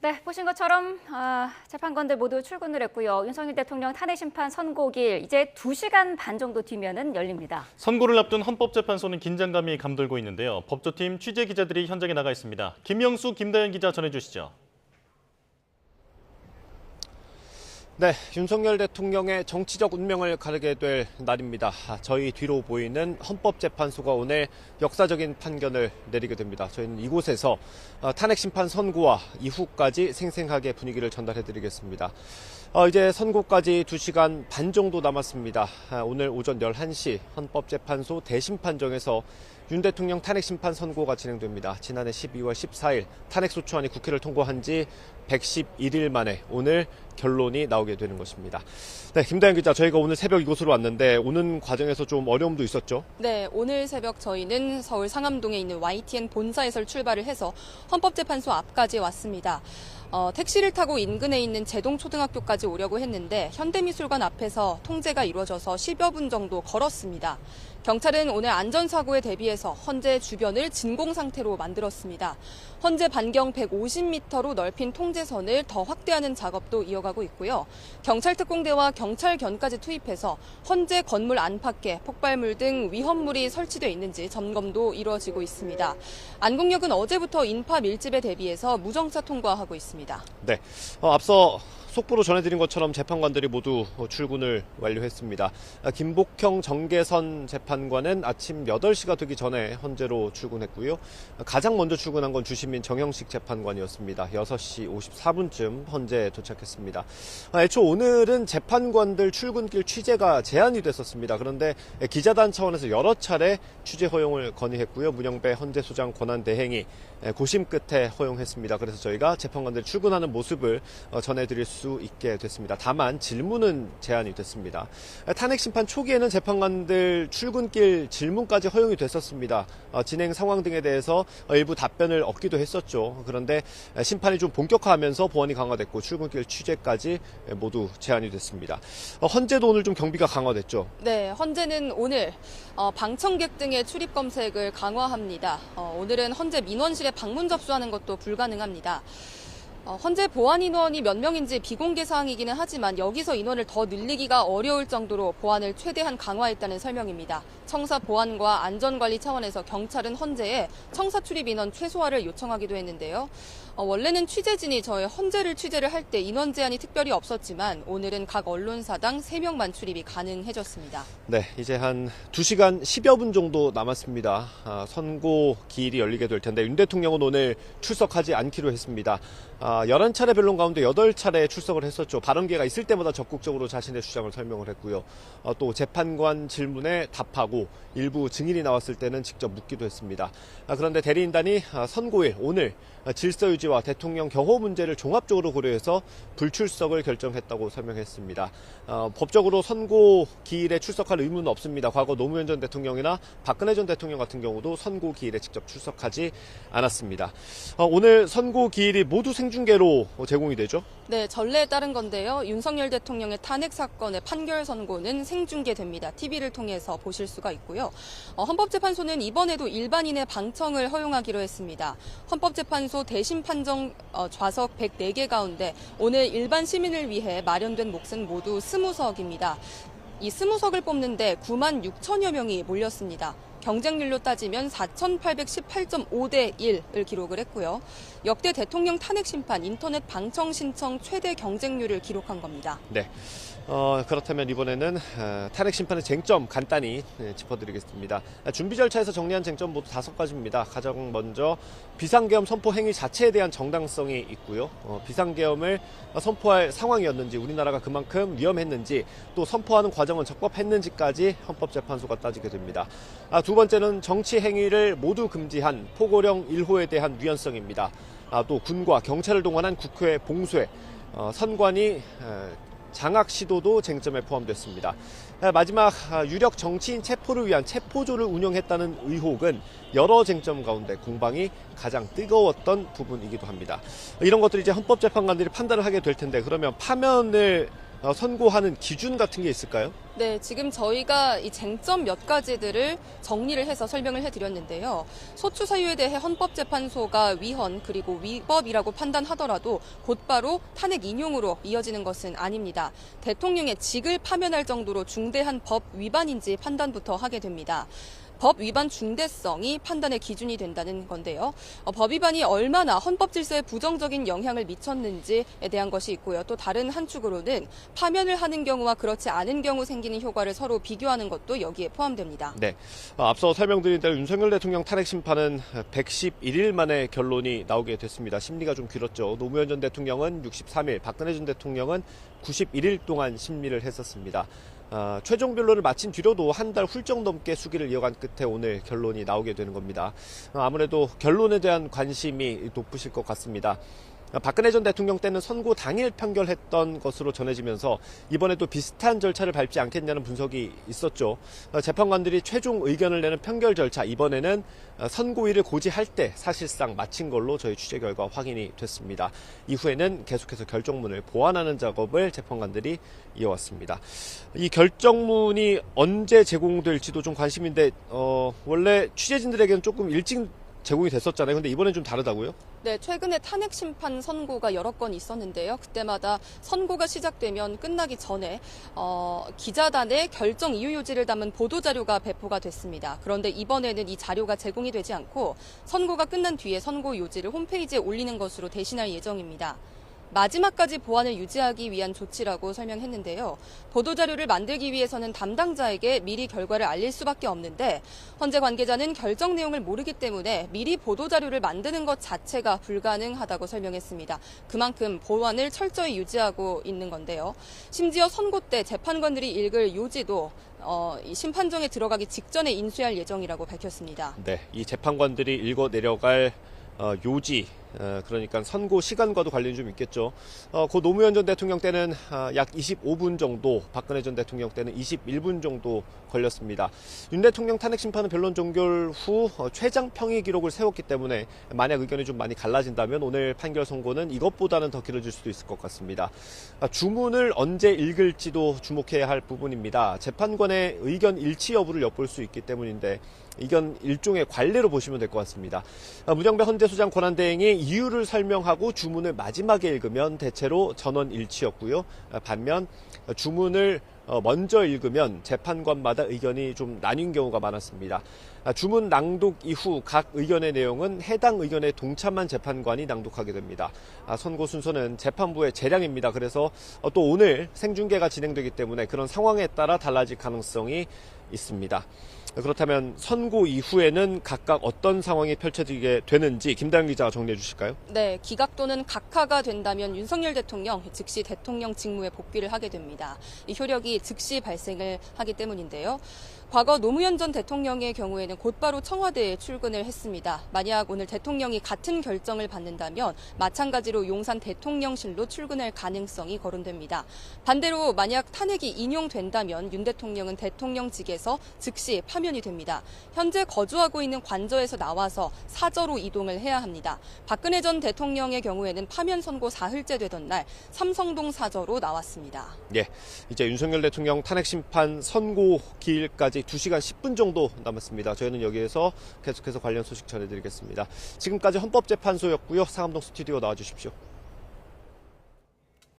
네, 보신 것처럼 재판관들 모두 출근을 했고요. 윤석열 대통령 탄핵심판 선고일 이제 2시간 반 정도 뒤면은 열립니다. 선고를 앞둔 헌법재판소는 긴장감이 감돌고 있는데요. 법조팀 취재 기자들이 현장에 나가 있습니다. 김영수, 김다현 기자 전해주시죠. 네, 윤석열 대통령의 정치적 운명을 가르게 될 날입니다. 저희 뒤로 보이는 헌법재판소가 오늘 역사적인 판결을 내리게 됩니다. 저희는 이곳에서 탄핵심판 선고와 이후까지 생생하게 분위기를 전달해드리겠습니다. 이제 선고까지 2시간 반 정도 남았습니다. 오늘 오전 11시 헌법재판소 대심판정에서 윤 대통령 탄핵심판 선고가 진행됩니다. 지난해 12월 14일 탄핵소추안이 국회를 통과한 지 111일 만에 오늘 결론이 나오게 되는 것입니다. 네, 김다현 기자, 저희가 오늘 새벽 이곳으로 왔는데 오는 과정에서 좀 어려움도 있었죠? 네, 오늘 새벽 저희는 서울 상암동에 있는 YTN 본사에서 출발을 해서 헌법재판소 앞까지 왔습니다. 택시를 타고 인근에 있는 제동초등학교까지 오려고 했는데 현대미술관 앞에서 통제가 이루어져서 10여 분 정도 걸었습니다. 경찰은 오늘 안전사고에 대비해서 헌재 주변을 진공 상태로 만들었습니다. 헌재 반경 150m로 넓힌 통제선을 더 확대하는 작업도 이어가고 있고요. 경찰특공대와 경찰견까지 투입해서 헌재 건물 안팎에 폭발물 등 위험물이 설치돼 있는지 점검도 이루어지고 있습니다. 안국역은 어제부터 인파 밀집에 대비해서 무정차 통과하고 있습니다. 네, 앞서 속보로 전해드린 것처럼 재판관들이 모두 출근을 완료했습니다. 김복형 정계선 재판관은 아침 8시가 되기 전에 헌재로 출근했고요. 가장 먼저 출근한 건 주심인 정형식 재판관이었습니다. 6시 54분쯤 헌재에 도착했습니다. 애초 오늘은 재판관들 출근길 취재가 제한이 됐었습니다. 그런데 기자단 차원에서 여러 차례 취재 허용을 건의했고요. 문영배 헌재소장 권한대행이 고심 끝에 허용했습니다. 그래서 저희가 재판관들 출근하는 모습을 전해드릴 수 있게 됐습니다. 다만 질문은 제한이 됐습니다. 탄핵심판 초기에는 재판관들 출근길 질문까지 허용이 됐었습니다. 진행 상황 등에 대해서 일부 답변을 얻기도 했었죠. 그런데 심판이 좀 본격화하면서 보안이 강화됐고 출근길 취재까지 모두 제한이 됐습니다. 헌재도 오늘 좀 경비가 강화됐죠? 네, 헌재는 오늘 방청객 등의 출입 검색을 강화합니다. 오늘은 헌재 민원실에 방문 접수하는 것도 불가능합니다. 헌재 보안 인원이 몇 명인지 비공개 사항이기는 하지만 여기서 인원을 더 늘리기가 어려울 정도로 보안을 최대한 강화했다는 설명입니다. 청사 보안과 안전관리 차원에서 경찰은 헌재에 청사 출입 인원 최소화를 요청하기도 했는데요. 원래는 취재진이 저희 헌재를 취재를 할 때 인원 제한이 특별히 없었지만 오늘은 각 언론사당 3명만 출입이 가능해졌습니다. 네, 이제 한 2시간 10여 분 정도 남았습니다. 선고 기일이 열리게 될 텐데 윤 대통령은 오늘 출석하지 않기로 했습니다. 11차례 변론 가운데 8차례 출석을 했었죠. 발언 기회가 있을 때마다 적극적으로 자신의 주장을 설명을 했고요. 또 재판관 질문에 답하고 일부 증인이 나왔을 때는 직접 묻기도 했습니다. 그런데 대리인단이 선고일 오늘 질서 유지와 대통령 경호 문제를 종합적으로 고려해서 불출석을 결정했다고 설명했습니다. 법적으로 선고 기일에 출석할 의무는 없습니다. 과거 노무현 전 대통령이나 박근혜 전 대통령 같은 경우도 선고 기일에 직접 출석하지 않았습니다. 오늘 선고 기일이 모두 생중계로 제공이 되죠? 네, 전례에 따른 건데요. 윤석열 대통령의 탄핵 사건의 판결 선고는 생중계됩니다. TV를 통해서 보실 수가 있고요. 헌법재판소는 이번에도 일반인의 방청을 허용하기로 했습니다. 헌법재판소 대심판정 좌석 104개 가운데 오늘 일반 시민을 위해 마련된 몫은 모두 20석입니다. 이 20석을 뽑는데 9만 6천여 명이 몰렸습니다. 경쟁률로 따지면 4,818.5대 1을 기록을 했고요. 역대 대통령 탄핵 심판 인터넷 방청 신청 최대 경쟁률을 기록한 겁니다. 네. 그렇다면 이번에는 탄핵 심판의 쟁점 간단히 짚어드리겠습니다. 준비 절차에서 정리한 쟁점 모두 5가지입니다. 가장 먼저 비상계엄 선포 행위 자체에 대한 정당성이 있고요. 비상계엄을 선포할 상황이었는지, 우리나라가 그만큼 위험했는지, 또 선포하는 과정은 적법했는지까지 헌법재판소가 따지게 됩니다. 두 번째는 정치 행위를 모두 금지한 포고령 1호에 대한 위헌성입니다. 또 군과 경찰을 동원한 국회 봉쇄, 선관위 장악 시도도 쟁점에 포함됐습니다. 마지막 유력 정치인 체포를 위한 체포조를 운영했다는 의혹은 여러 쟁점 가운데 공방이 가장 뜨거웠던 부분이기도 합니다. 이런 것들이 이제 헌법재판관들이 판단을 하게 될 텐데, 그러면 파면을 선고하는 기준 같은 게 있을까요? 네, 지금 저희가 이 쟁점 몇 가지들을 정리를 해서 설명을 해드렸는데요. 소추 사유에 대해 헌법재판소가 위헌 그리고 위법이라고 판단하더라도 곧바로 탄핵 인용으로 이어지는 것은 아닙니다. 대통령의 직을 파면할 정도로 중대한 법 위반인지 판단부터 하게 됩니다. 법 위반 중대성이 판단의 기준이 된다는 건데요. 법 위반이 얼마나 헌법 질서에 부정적인 영향을 미쳤는지에 대한 것이 있고요. 또 다른 한 축으로는 파면을 하는 경우와 그렇지 않은 경우 생기는 효과를 서로 비교하는 것도 여기에 포함됩니다. 네, 앞서 설명드린 대로 윤석열 대통령 탄핵 심판은 111일 만에 결론이 나오게 됐습니다. 심리가 좀 길었죠. 노무현 전 대통령은 63일, 박근혜 전 대통령은 91일 동안 심리를 했었습니다. 최종 변론을 마친 뒤로도 한 달 훌쩍 넘게 수기를 이어간 끝에 오늘 결론이 나오게 되는 겁니다. 아무래도 결론에 대한 관심이 높으실 것 같습니다. 박근혜 전 대통령 때는 선고 당일 판결했던 것으로 전해지면서 이번에도 비슷한 절차를 밟지 않겠냐는 분석이 있었죠. 재판관들이 최종 의견을 내는 판결 절차, 이번에는 선고일을 고지할 때 사실상 마친 걸로 저희 취재 결과 확인이 됐습니다. 이후에는 계속해서 결정문을 보완하는 작업을 재판관들이 이어왔습니다. 이 결정문이 언제 제공될지도 좀 관심인데 원래 취재진들에게는 조금 일찍 제공이 됐었잖아요. 근데 이번엔 좀 다르다고요? 네, 최근에 탄핵 심판 선고가 여러 건 있었는데요. 그때마다 선고가 시작되면 끝나기 전에 기자단의 결정 이유 요지를 담은 보도 자료가 배포가 됐습니다. 그런데 이번에는 이 자료가 제공이 되지 않고 선고가 끝난 뒤에 선고 요지를 홈페이지에 올리는 것으로 대신할 예정입니다. 마지막까지 보안을 유지하기 위한 조치라고 설명했는데요. 보도자료를 만들기 위해서는 담당자에게 미리 결과를 알릴 수밖에 없는데 헌재 관계자는 결정 내용을 모르기 때문에 미리 보도자료를 만드는 것 자체가 불가능하다고 설명했습니다. 그만큼 보안을 철저히 유지하고 있는 건데요. 심지어 선고 때 재판관들이 읽을 요지도 이 심판정에 들어가기 직전에 인쇄할 예정이라고 밝혔습니다. 네, 이 재판관들이 읽어 내려갈 요지, 그러니까 선고 시간과도 관련이 좀 있겠죠. 고 노무현 전 대통령 때는 약 25분 정도, 박근혜 전 대통령 때는 21분 정도 걸렸습니다. 윤 대통령 탄핵 심판은 변론 종결 후 최장 평의 기록을 세웠기 때문에 만약 의견이 좀 많이 갈라진다면 오늘 판결 선고는 이것보다는 더 길어질 수도 있을 것 같습니다. 주문을 언제 읽을지도 주목해야 할 부분입니다. 재판관의 의견 일치 여부를 엿볼 수 있기 때문인데 이건 일종의 관례로 보시면 될 것 같습니다. 문영배 헌재소장 권한대행이 이유를 설명하고 주문을 마지막에 읽으면 대체로 전원 일치였고요. 반면 주문을 먼저 읽으면 재판관마다 의견이 좀 나뉜 경우가 많았습니다. 주문 낭독 이후 각 의견의 내용은 해당 의견에 동참한 재판관이 낭독하게 됩니다. 선고 순서는 재판부의 재량입니다. 그래서 또 오늘 생중계가 진행되기 때문에 그런 상황에 따라 달라질 가능성이 있습니다. 그렇다면 선고 이후에는 각각 어떤 상황이 펼쳐지게 되는지 김다영 기자가 정리해 주실까요? 네, 기각 또는 각하가 된다면 윤석열 대통령 즉시 대통령 직무에 복귀를 하게 됩니다. 이 효력이 즉시 발생을 하기 때문인데요. 과거 노무현 전 대통령의 경우에는 곧바로 청와대에 출근을 했습니다. 만약 오늘 대통령이 같은 결정을 받는다면 마찬가지로 용산 대통령실로 출근할 가능성이 거론됩니다. 반대로 만약 탄핵이 인용된다면 윤 대통령은 대통령직에서 즉시 파면이 됩니다. 현재 거주하고 있는 관저에서 나와서 사저로 이동을 해야 합니다. 박근혜 전 대통령의 경우에는 파면 선고 사흘째 되던 날 삼성동 사저로 나왔습니다. 예, 이제 윤석열 대통령 탄핵 심판 선고 기일까지 2시간 10분 정도 남았습니다. 저희는 여기에서 계속해서 관련 소식 전해드리겠습니다. 지금까지 헌법재판소였고요. 상암동 스튜디오 나와주십시오.